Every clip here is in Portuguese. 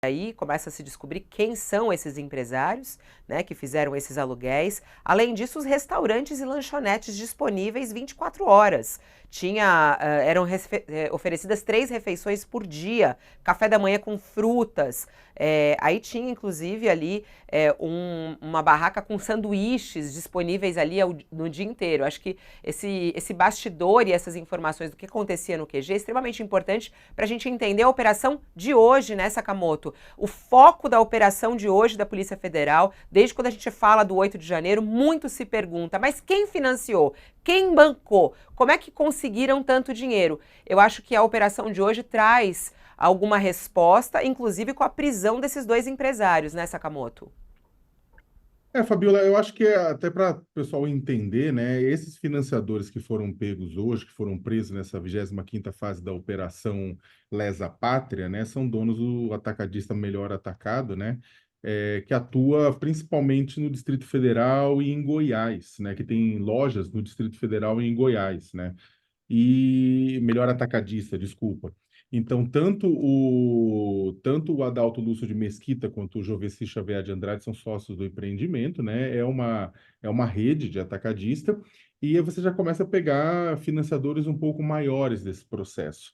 Aí começa a se descobrir quem são esses empresários, né, que fizeram esses aluguéis. Além disso, os restaurantes e lanchonetes disponíveis 24 horas. Eram oferecidas 3 refeições por dia, café da manhã com frutas. Aí tinha, inclusive, ali uma barraca com sanduíches disponíveis ali no dia inteiro. Acho que esse bastidor e essas informações do que acontecia no QG é extremamente importante para a gente entender a operação de hoje, né, Sakamoto? O foco da operação de hoje da Polícia Federal, desde quando a gente fala do 8 de janeiro, muito se pergunta, mas quem financiou? Quem bancou? Como é que conseguiram tanto dinheiro? Eu acho que a operação de hoje traz alguma resposta, inclusive com a prisão desses 2 empresários, né, Sakamoto? Fabiola, eu acho que até para o pessoal entender, né, esses financiadores que foram pegos hoje, que foram presos nessa 25ª fase da Operação Lesa Pátria, né, são donos do atacadista Melhor Atacado, né, que atua principalmente no Distrito Federal e em Goiás, né, que tem lojas no Distrito Federal e em Goiás, né, e melhor atacadista, desculpa. Então, tanto o Adalto Lúcio de Mesquita quanto o Jovessi Xavier de Andrade são sócios do empreendimento, né? É uma rede de atacadista, e aí você já começa a pegar financiadores um pouco maiores desse processo,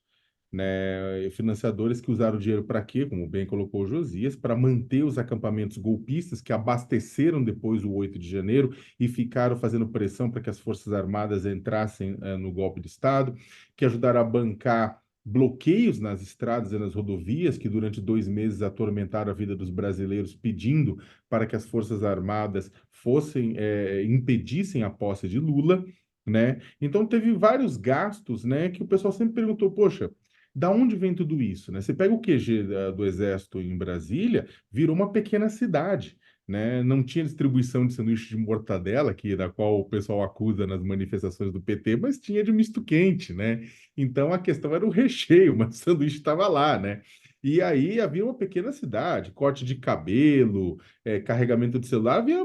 né? Financiadores que usaram o dinheiro para quê? Como bem colocou o Josias, para manter os acampamentos golpistas que abasteceram depois o 8 de janeiro e ficaram fazendo pressão para que as Forças Armadas entrassem no golpe de Estado, que ajudaram a bancar bloqueios nas estradas e nas rodovias, que durante 2 meses atormentaram a vida dos brasileiros, pedindo para que as Forças Armadas impedissem a posse de Lula, né? Então teve vários gastos, né, que o pessoal sempre perguntou, poxa, da onde vem tudo isso, né? Você pega o QG do Exército em Brasília, virou uma pequena cidade, né? Não tinha distribuição de sanduíche de mortadela, da qual o pessoal acusa nas manifestações do PT, mas tinha de misto quente, né? Então a questão era o recheio, mas o sanduíche estava lá, né? E aí havia uma pequena cidade, corte de cabelo, carregamento de celular, havia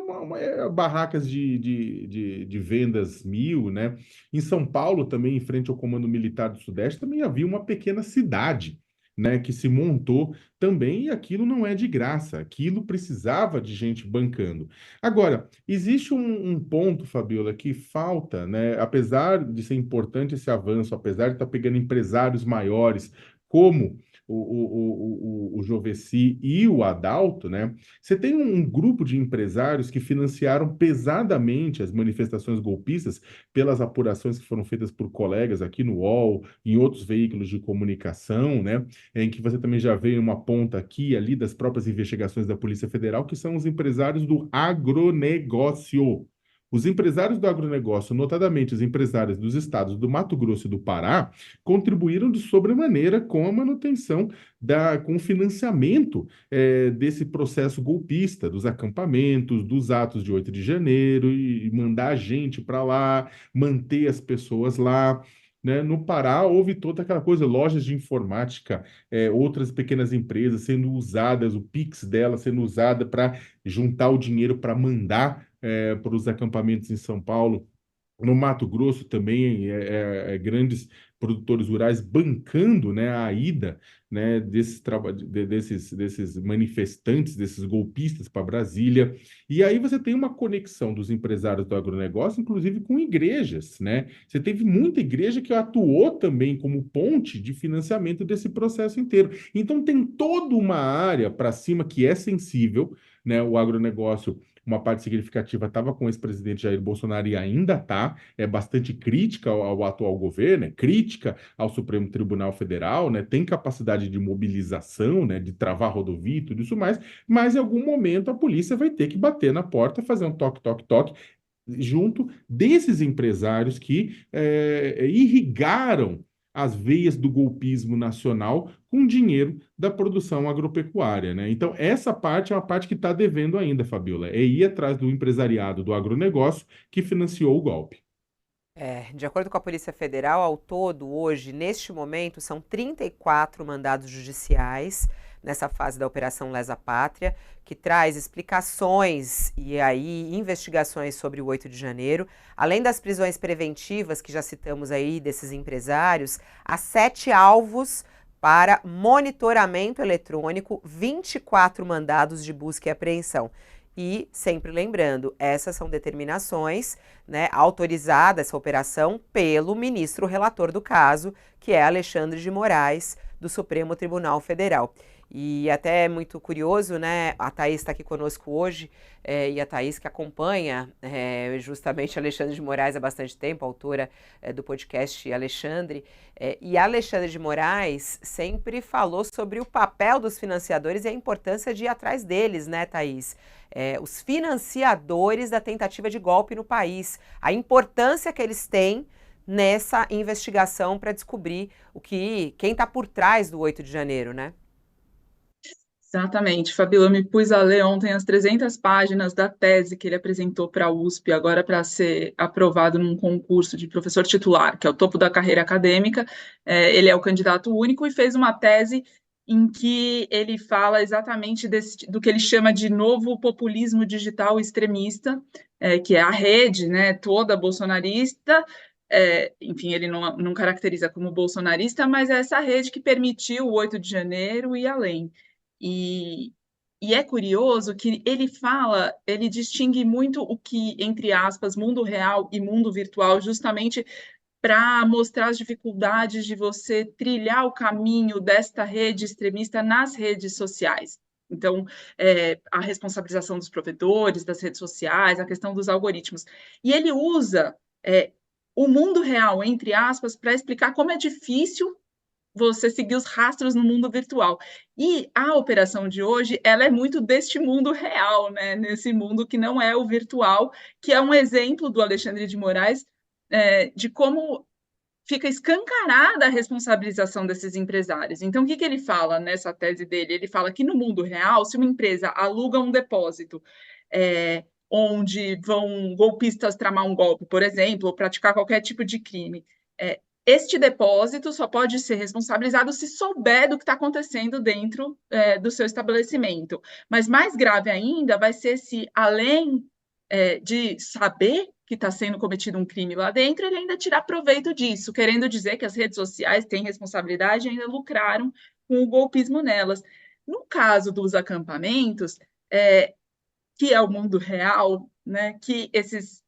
barracas de vendas mil, né? Em São Paulo, também, em frente ao Comando Militar do Sudeste, também havia uma pequena cidade, né, que se montou também, e aquilo não é de graça, aquilo precisava de gente bancando. Agora, existe um ponto, Fabiola, que falta, né, apesar de ser importante esse avanço, apesar de estar pegando empresários maiores, como o Jovessi e o Adalto, né? Você tem um grupo de empresários que financiaram pesadamente as manifestações golpistas pelas apurações que foram feitas por colegas aqui no UOL, em outros veículos de comunicação, né, em que você também já vê uma ponta aqui e ali das próprias investigações da Polícia Federal, que são os empresários do agronegócio. Os empresários do agronegócio, notadamente os empresários dos estados do Mato Grosso e do Pará, contribuíram de sobremaneira com a manutenção com o financiamento desse processo golpista, dos acampamentos, dos atos de 8 de janeiro, e mandar gente para lá, manter as pessoas lá. Né? No Pará, houve toda aquela coisa, lojas de informática, outras pequenas empresas sendo usadas, o Pix dela sendo usada para juntar o dinheiro para mandar para os acampamentos em São Paulo. No Mato Grosso também, grandes produtores rurais bancando, né, a ida, né, desses manifestantes, desses golpistas para Brasília. E aí você tem uma conexão dos empresários do agronegócio, inclusive com igrejas, né? Você teve muita igreja que atuou também como ponte de financiamento desse processo inteiro. Então tem toda uma área para cima que é sensível, né? O agronegócio, uma parte significativa estava com o ex-presidente Jair Bolsonaro e ainda está, é bastante crítica ao atual governo, é crítica ao Supremo Tribunal Federal, né, tem capacidade de mobilização, né, de travar rodovia e tudo isso mais, mas em algum momento a polícia vai ter que bater na porta, fazer um toque, toque, toque, junto desses empresários que irrigaram as veias do golpismo nacional com dinheiro da produção agropecuária, né? Então, essa parte é uma parte que está devendo ainda, Fabiola, é ir atrás do empresariado do agronegócio que financiou o golpe. De acordo com a Polícia Federal, ao todo, hoje, neste momento, são 34 mandados judiciais nessa fase da Operação Lesa Pátria, que traz explicações e aí investigações sobre o 8 de janeiro. Além das prisões preventivas que já citamos aí desses empresários, há 7 alvos para monitoramento eletrônico, 24 mandados de busca e apreensão. E, sempre lembrando, essas são determinações, né, autorizadas, essa operação, pelo ministro relator do caso, que é Alexandre de Moraes, do Supremo Tribunal Federal. E até é muito curioso, né? A Thaís está aqui conosco hoje, e a Thaís que acompanha justamente Alexandre de Moraes há bastante tempo, autora do podcast Alexandre. E Alexandre de Moraes sempre falou sobre o papel dos financiadores e a importância de ir atrás deles, né, Thaís? Os financiadores da tentativa de golpe no país, a importância que eles têm nessa investigação para descobrir quem está por trás do 8 de janeiro, né? Exatamente, Fabíola, eu me pus a ler ontem as 300 páginas da tese que ele apresentou para a USP, agora para ser aprovado num concurso de professor titular, que é o topo da carreira acadêmica. Ele é o candidato único e fez uma tese em que ele fala exatamente do que ele chama de novo populismo digital extremista, que é a rede, né, toda bolsonarista. Enfim, ele não caracteriza como bolsonarista, mas é essa rede que permitiu o 8 de janeiro e além. E, e é curioso que ele distingue muito o que, entre aspas, mundo real e mundo virtual, justamente para mostrar as dificuldades de você trilhar o caminho desta rede extremista nas redes sociais. Então, a responsabilização dos provedores, das redes sociais, a questão dos algoritmos. E ele usa o mundo real, entre aspas, para explicar como é difícil você seguir os rastros no mundo virtual. E a operação de hoje, ela é muito deste mundo real, né? Nesse mundo que não é o virtual, que é um exemplo do Alexandre de Moraes, de como fica escancarada a responsabilização desses empresários. Então, o que ele fala nessa tese dele? Ele fala que no mundo real, se uma empresa aluga um depósito, onde vão golpistas tramar um golpe, por exemplo, ou praticar qualquer tipo de crime, este depósito só pode ser responsabilizado se souber do que está acontecendo dentro do seu estabelecimento. Mas mais grave ainda vai ser se, além de saber que está sendo cometido um crime lá dentro, ele ainda tirar proveito disso, querendo dizer que as redes sociais têm responsabilidade e ainda lucraram com o golpismo nelas. No caso dos acampamentos, que é o mundo real, né, que esses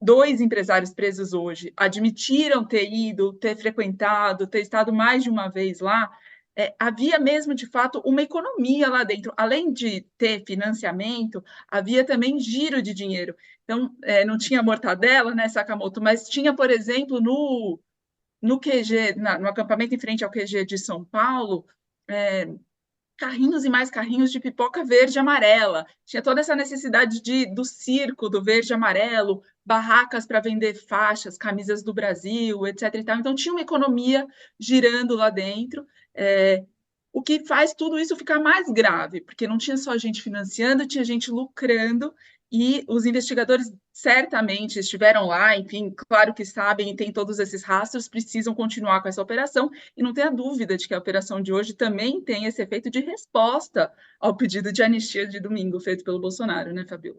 2 empresários presos hoje admitiram ter ido, ter frequentado, ter estado mais de uma vez lá, havia mesmo, de fato, uma economia lá dentro. Além de ter financiamento, havia também giro de dinheiro. Então, não tinha mortadela, né, Sakamoto, mas tinha, por exemplo, no QG, no acampamento em frente ao QG de São Paulo, carrinhos e mais carrinhos de pipoca verde e amarela. Tinha toda essa necessidade do circo, do verde e amarelo, barracas para vender faixas, camisas do Brasil, etc. E tal. Então, tinha uma economia girando lá dentro, o que faz tudo isso ficar mais grave, porque não tinha só gente financiando, tinha gente lucrando, e os investigadores certamente estiveram lá, enfim, claro que sabem e têm todos esses rastros, precisam continuar com essa operação, e não tenha dúvida de que a operação de hoje também tem esse efeito de resposta ao pedido de anistia de domingo feito pelo Bolsonaro, né, Fabíola?